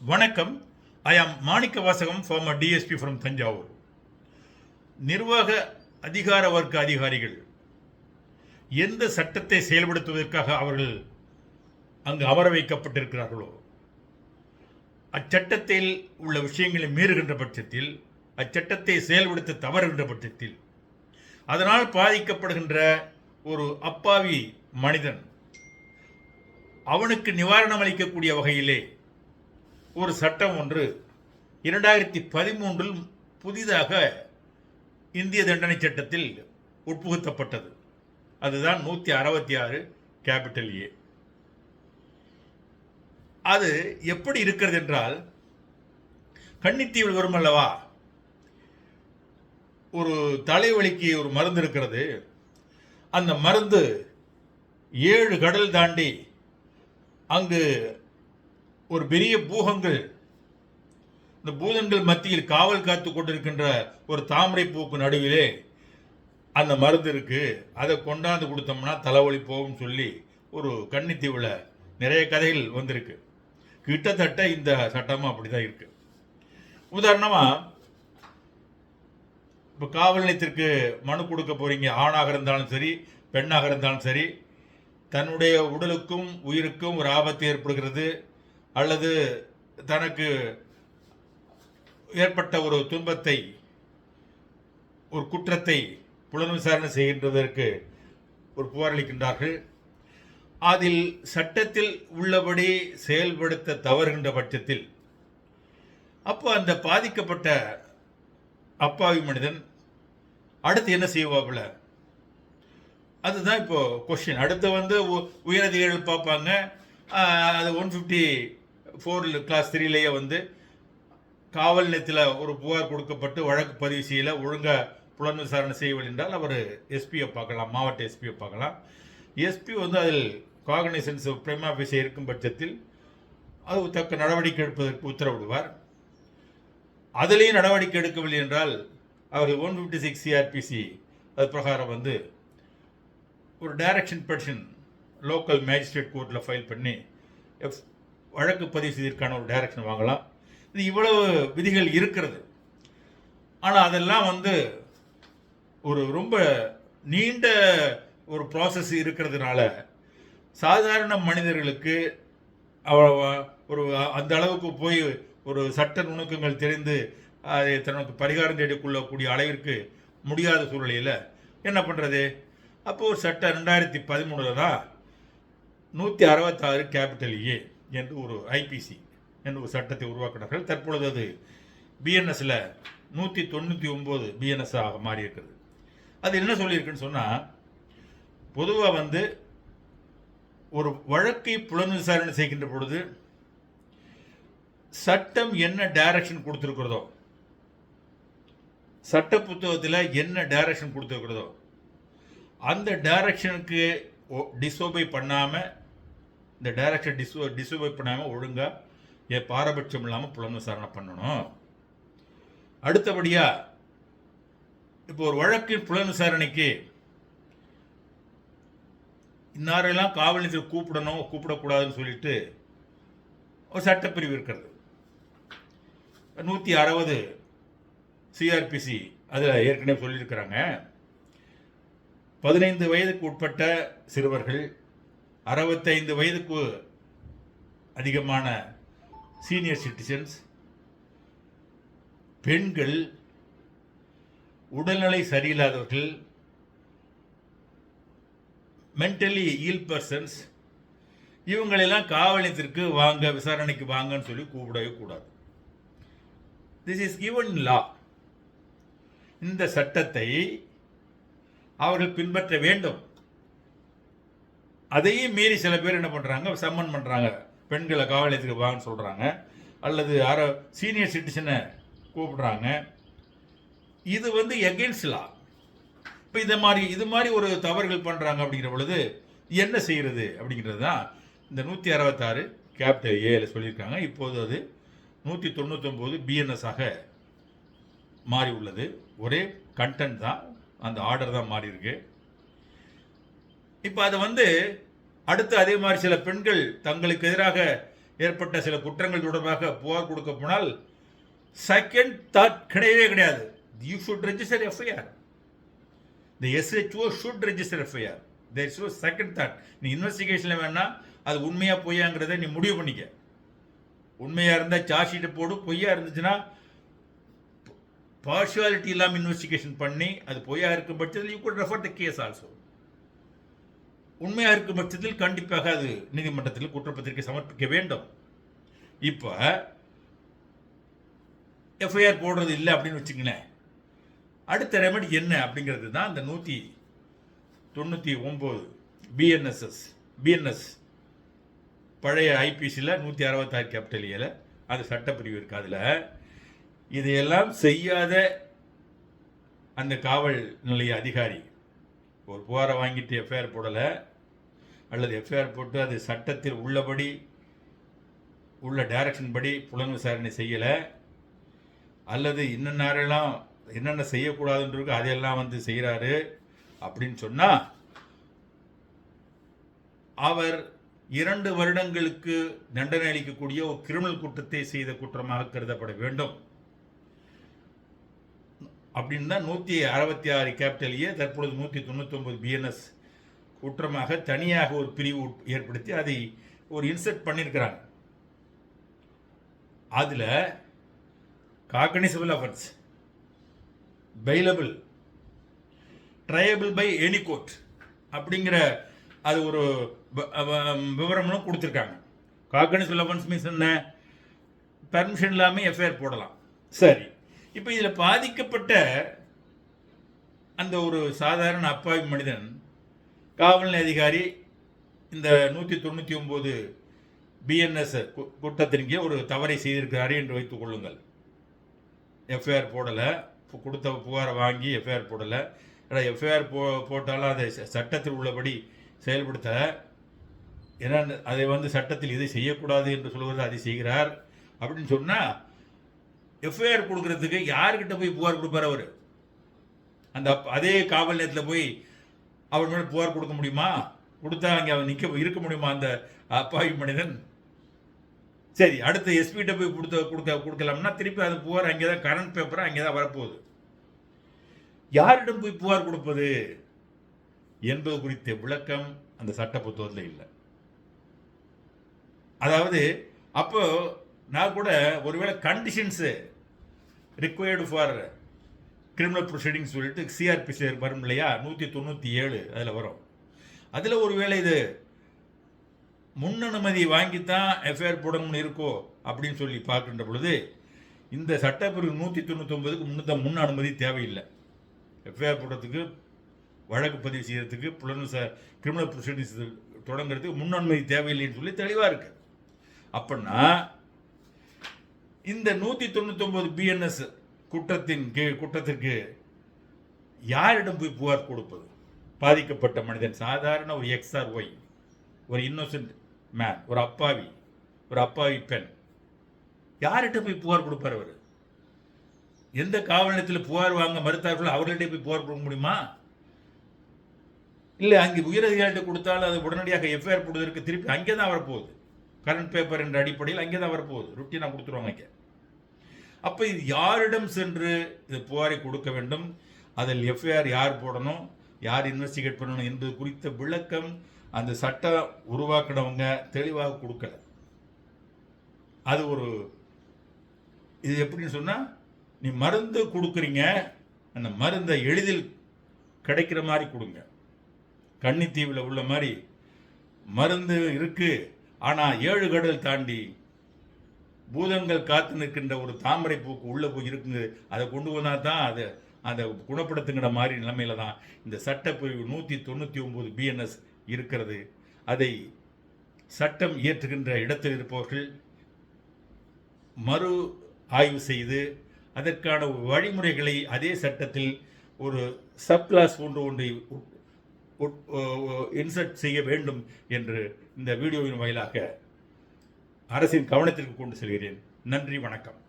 வணக்கம். ஐ ஆம் மாணிக்க வாசகம், ஃபார்மர் டிஎஸ்பி ஃப்ரம் தஞ்சாவூர். நிர்வாக அதிகார வர்க்க அதிகாரிகள் எந்த சட்டத்தை செயல்படுத்துவதற்காக அவர்கள் அங்கு அமர வைக்கப்பட்டிருக்கிறார்களோ அச்சட்டத்தில் உள்ள விஷயங்களை மீறுகின்ற பட்சத்தில், அச்சட்டத்தை செயல்படுத்த தவறுகின்ற பட்சத்தில், அதனால் பாதிக்கப்படுகின்ற ஒரு அப்பாவி மனிதன் அவனுக்கு நிவாரணம் அளிக்கக்கூடிய வகையிலே ஒரு சட்டம் ஒன்று 2013 புதிதாக இந்திய தண்டனை சட்டத்தில் உட்புகுத்தப்பட்டது. அதுதான் 166 கேபிட்டல் ஏ. அது எப்படி இருக்கிறது என்றால், கன்னித்தீவில் வரும் அல்லவா, ஒரு தலைவலிக்கு ஒரு மருந்து இருக்கிறது. அந்த மருந்து 7 கடல் தாண்டி அங்கு ஒரு பெரிய பூகங்கள், இந்த பூதங்கள் மத்தியில் காவல் காத்து கொண்டிருக்கின்ற ஒரு தாமரை பூக்கு நடுவிலே அந்த மருந்து இருக்கு, அதை கொண்டாந்து கொடுத்தோம்னா தலைவலி போகும் சொல்லி ஒரு கன்னித்தீவில் நிறைய கதைகள் வந்திருக்கு. கிட்டத்தட்ட இந்த சட்டமும் அப்படிதான் இருக்கு. உதாரணமா, இப்போ காவல் நிலையத்திற்கு மனு கொடுக்க போறீங்க, ஆணாக இருந்தாலும் சரி பெண்ணாக இருந்தாலும் சரி, தன்னுடைய உடலுக்கும் உயிருக்கும் ஒரு ஆபத்து ஏற்படுகிறது அல்லது தனக்கு ஏற்பட்ட ஒரு துன்பத்தை, ஒரு குற்றத்தை புலன் விசாரணை செய்கின்றதற்கு ஒரு புகாரளிக்கின்றார்கள். அதில் சட்டத்தில் உள்ளபடி செயல்படுத்த தவறுகின்ற பட்சத்தில் அப்போ அந்த பாதிக்கப்பட்ட அப்பாவி மனிதன் அடுத்து என்ன செய்வாப்புல, அதுதான் இப்போ கொஸ்டின். அடுத்து உயரதிகாரிகள் பார்ப்பாங்க. அது 154 கிளாஸ் 3 காவல் நிலையத்தில் ஒரு புகார் கொடுக்கப்பட்டு வழக்கு பதிவு செய்யல, ஒழுங்காக புலன் விசாரணை செய்யவில்லை என்றால் அவர் எஸ்பியை பார்க்கலாம், மாவட்ட எஸ்பியை பார்க்கலாம். எஸ்பி அதில் காகனைசன்ஸ் பிரைமா ஃபேஸி இருக்கும் பட்சத்தில் அது தக்க நடவடிக்கை எடுப்பதற்கு உத்தரவிடுவார். அதிலேயும் நடவடிக்கை எடுக்கவில்லை என்றால் அவர் 156 சிஆர்பிசி அது பிரகாரம் ஒரு டைரக்ஷன் பெட்டிஷன் லோக்கல் மேஜிஸ்ட்ரேட் கோர்ட்டில் ஃபைல் பண்ணி வழக்கு பதிவு செய்வதற்கான ஒரு டைரக்ஷன் வாங்கலாம். இது இவ்வளவு விதிகள் இருக்கிறது. ஆனால் அதெல்லாம் ஒரு ரொம்ப நீண்ட ஒரு ப்ராசஸ் இருக்கிறதுனால சாதாரண மனிதர்களுக்கு ஒரு அந்த அளவுக்கு போய் ஒரு சட்ட நுணுக்கங்கள் தெரிந்து அதை தனக்கு பரிகாரம் தேடிக்கொள்ளக்கூடிய அளவிற்கு முடியாத சூழ்நிலையில் என்ன பண்ணுறது? அப்போது ஒரு சட்டம் 2013 தான் 166 கேபிட்டல் ஏ என்று ஒரு ஐபிசி என்று ஒரு சட்டத்தை உருவாக்கினார்கள். தற்பொழுது அது பிஎன்எஸ்ல 199 பிஎன்எஸ் ஆக மாறி இருக்கிறது. அது என்ன சொல்லியிருக்குன்னு சொன்னால், பொதுவாக ஒரு வழக்கை புலன் விசாரணை செய்கின்ற பொழுது சட்டம் என்ன டைரக்ஷன் கொடுத்துருக்கிறதோ, சட்ட புத்தகத்தில் என்ன டைரக்ஷன் கொடுத்துருக்கிறதோ அந்த டைரக்ஷனுக்கு டிசோபை பண்ணாமல், இந்த டைரக்ஷன் டிசோபை பண்ணாமல் ஒழுங்காக பாரபட்சம் இல்லாமல் புலன் விசாரணை பண்ணணும். அடுத்தபடியாக, இப்போ ஒரு வழக்கின் புலன் விசாரணைக்கு இன்னாரெல்லாம் காவல் நிலையத்தில் கூப்பிடணும் கூப்பிடக்கூடாதுன்னு சொல்லிட்டு ஒரு சட்டப்பிரிவு இருக்கிறது. 160 சிஆர்பிசி அதில் ஏற்கனவே சொல்லியிருக்கிறாங்க. 15 வயதுக்கு உட்பட்ட சிறுவர்கள், 65 வயதுக்கு அதிகமான சீனியர் சிட்டிசன்ஸ், பெண்கள், உடல்நிலை சரியில்லாதவர்கள், மென்டலி இல் பர்சன்ஸ், இவங்களெல்லாம் காவல் நிலையத்திற்கு வாங்க, விசாரணைக்கு வாங்கன்னு சொல்லி கூப்பிடவே கூடாது. திஸ் இஸ் கிவன் இன் லா. இந்த சட்டத்தை அவர்கள் பின்பற்ற வேண்டும். அதையும் மீறி சில பேர் என்ன பண்ணுறாங்க, சம்மன் பண்ணுறாங்க, பெண்களை காவல் நிலையத்துக்கு வாங்கன்னு சொல்கிறாங்க, அல்லது சீனியர் சிட்டிசனை கூப்பிடுறாங்க. இது எகென்ஸ்ட் லா. இப்போ இது மாதிரி ஒரு தவறுகள் பண்ணுறாங்க அப்படிங்கிற பொழுது என்ன செய்கிறது அப்படிங்கிறது தான் இந்த 166 கேபிட்டல் ஏல சொல்லியிருக்காங்க. இப்போது அது 199 பிஎன்எஸ் ஆக மாறி உள்ளது. ஒரே கண்டென்ட் தான், அந்த ஆர்டர் தான் மாறி இருக்கு. இப்போ அதை அடுத்து அதே மாதிரி சில பெண்கள் தங்களுக்கு எதிராக ஏற்பட்ட சில குற்றங்கள் தொடர்பாக புகார் கொடுக்க போனால் செகண்ட் தாட் கிடையவே கிடையாது. You should register FIR. The SHO should register FIR. There is no second thought. நீ இன்வெஸ்டிகேஷனில் வேணா அது உண்மையா பொய்யாங்கிறத நீ முடிவு பண்ணிக்க. உண்மையா இருந்தால் சார்ஜ் ஷீட்டை போடு, பொய்யா இருந்துச்சுன்னா பார்ஷியாலிட்டி இல்லாமல் இன்வெஸ்டிகேஷன் பண்ணி அது பொய்யா இருக்கும் பட்சத்தில் you could refer the case also. உண்மையாக இருக்கும் பட்சத்தில் கண்டிப்பாக அது நீதிமன்றத்தில் குற்றப்பத்திரிகை சமர்ப்பிக்க வேண்டும். இப்போ எஃப்ஐஆர் போடுறது இல்லை அப்படின்னு வச்சுங்களேன், அடுத்த ரெமெடி என்ன அப்படிங்கிறது தான் இந்த 199 பிஎன்எஸ் பழைய ஐபிசியில் 166 கேபிட்டல் ஏல அது சட்டப்பிரிவு இருக்கு. அதில் இதையெல்லாம் செய்யாத அந்த காவல் நிலைய அதிகாரி ஒரு புகாரை வாங்கிட்டு எஃப்ஐஆர் போடலை, அல்லது எஃப்ஐஆர் போட்டு அது சட்டத்தில் உள்ளபடி உள்ள டைரக்ஷன் படி புலன் விசாரணை செய்யலை, அல்லது என்னென்ன செய்யக்கூடாதுன்றது அதையெல்லாம் வந்து செய்கிறாரு அப்படின்னு சொன்னால் அவர் 2 வருடங்களுக்கு தண்டனை அளிக்கக்கூடிய ஒரு கிரிமினல் குற்றத்தை செய்த குற்றமாக கருதப்பட வேண்டும். அப்படின்னு தான் 166 கேபிட்டல் ஏ தற்பொழுது 199 பிஎன்எஸ் குற்றமாக தனியாக ஒரு பிரிவு ஏற்படுத்தி அதை ஒரு இன்சர்ட் பண்ணியிருக்கிறாங்க. அதில் cognizable offence, bailable, triable by any court அப்படிங்கிற அது ஒரு விவரம்லாம் கொடுத்துருக்காங்க. காக்னிசபிள் அஃபென்ஸ் மீன்ஸ் என்ன? பர்மிஷன் இல்லாமல் எஃப்ஐஆர் போடலாம். சரி, இப்போ இதில் பாதிக்கப்பட்ட அந்த ஒரு சாதாரண அப்பாவி மனிதன் காவல் அதிகாரி இந்த 199 பிஎன்எஸ் குற்றத்தின் கீழ் ஒரு தவறை செய்திருக்கிறாரு என்று வைத்துக் கொள்ளுங்கள். எஃப்ஐஆர் போடலை, கொடுத்த புகாரை வாங்கி எஃப்ஐஆர் போடலை. எஃப்ஐஆர் போட்டாலும் அதை சட்டத்தில் உள்ளபடி செயல்படுத்தலை. ஏன்னா அதை வந்து சட்டத்தில் இதை செய்யக்கூடாது என்று சொல்வது அதை செய்கிறார் அப்படின்னு சொன்னால் எஃப்ஐஆர் கொடுக்கறதுக்கு யார்கிட்ட போய் புகார் கொடுப்பார்? அவர் அந்த அதே காவல் நிலையத்தில் போய் அவர் மேலே புகார் கொடுக்க முடியுமா? கொடுத்தா அங்கே அவன் இருக்க முடியுமா அந்த அப்பாவி மனிதன்? சரி, அடுத்த எஸ்பிகிட்ட போய் கொடுக்கலாம்னா திருப்பி அது புகார் அங்கே தான் கரண்ட் பேப்பராக அங்கே தான் வரப்போகுது. யாரிடம் போய் புகார் கொடுப்பது என்பது குறித்த விளக்கம் அந்த சட்ட புத்தகத்தில் இல்லை. அதாவது அப்போ நான் கூட ஒருவேளை conditions required for criminal proceedings சொல்லிட்டு சிஆர்பிசி வரும் இல்லையா, 197 அதில் வரும். அதில் ஒருவேளை இது முன்னனுமதி வாங்கித்தான் எஃப்ஐஆர் போடணும்னு இருக்கோ அப்படின்னு சொல்லி பார்க்கின்ற பொழுது இந்த சட்டப்பிரிவு 199க்கு முன் அனுமதி தேவையில்லை. எஃப்ஐஆர் போடுறதுக்கு, வழக்கு பதிவு செய்யறதுக்கு, கிரிமினல் ப்ரொசீடிங்ஸ் தொடங்குறதுக்கு முன் அனுமதி தேவையில்லைன்னு சொல்லி தெளிவாக இருக்கு. அப்படின்னா இந்த 199 பிஎன்எஸ் குற்றத்திற்கு யாரிடம் போய் புகார் கொடுப்பது? பாதிக்கப்பட்ட மனிதன், சாதாரண ஒரு XRY, ஒரு இன்னோசென்ட் மேன், ஒரு அப்பாவி பெண், யார்கிட்ட போய் புகார் கொடுப்பார்? அவர் எந்த காவல் நிலையத்தில் புகார் வாங்க மறுத்தார்களோ அவர்கள்ட்ட போய் புகார் கொடுக்க முடியுமா? இல்லை, அங்கே உயரதிகாரிகிட்ட கொடுத்தாலும் அது உடனடியாக எஃப்ஐஆர் போடுவதற்கு திருப்பி அங்கே தான் வரப்போகுது. கரண்ட் பேப்பர் என்ற அடிப்படையில் அங்கே தான் வரப்போகுது, ருட்டீனாக கொடுத்துருவாங்க அங்கே. அப்போ இது யாரிடம் சென்று இது புகாரை கொடுக்க வேண்டும், அதில் எஃப்ஐஆர் யார் போடணும், யார் இன்வெஸ்டிகேட் பண்ணணும் என்பது குறித்த விளக்கம் அந்த சட்டம் உருவாக்கினவங்க தெளிவாக கொடுக்கல. அது ஒரு இது எப்படின்னு சொன்னால், நீ மருந்து கொடுக்குறீங்க, அந்த மருந்தை எளிதில் கிடைக்கிற மாதிரி கொடுங்க. கன்னித்தீவில் உள்ள மாதிரி மருந்து இருக்கு, ஆனால் 7 கடல் தாண்டி பூதங்கள் காத்து நிற்கின்ற ஒரு தாமரை பூக்கு உள்ளே போய் இருக்குங்க, அதை கொண்டு வந்தால் தான் அதை குணப்படுத்துங்கிற மாதிரி நிலைமையில தான் இந்த சட்டப்பிரிவு 199 பிஎன்எஸ் இருக்கிறது. அதை சட்டம் இயற்றுகின்ற இடத்தில் இருப்பவர்கள் மறு ஆய்வு செய்து அதற்கான வழிமுறைகளை அதே சட்டத்தில் ஒரு சப்கிளாஸ் ஒன்றை இன்சர்ட் செய்ய வேண்டும் என்று இந்த வீடியோவின் வாயிலாக அரசின் கவனத்திற்கு கொண்டு செல்கிறேன். நன்றி, வணக்கம்.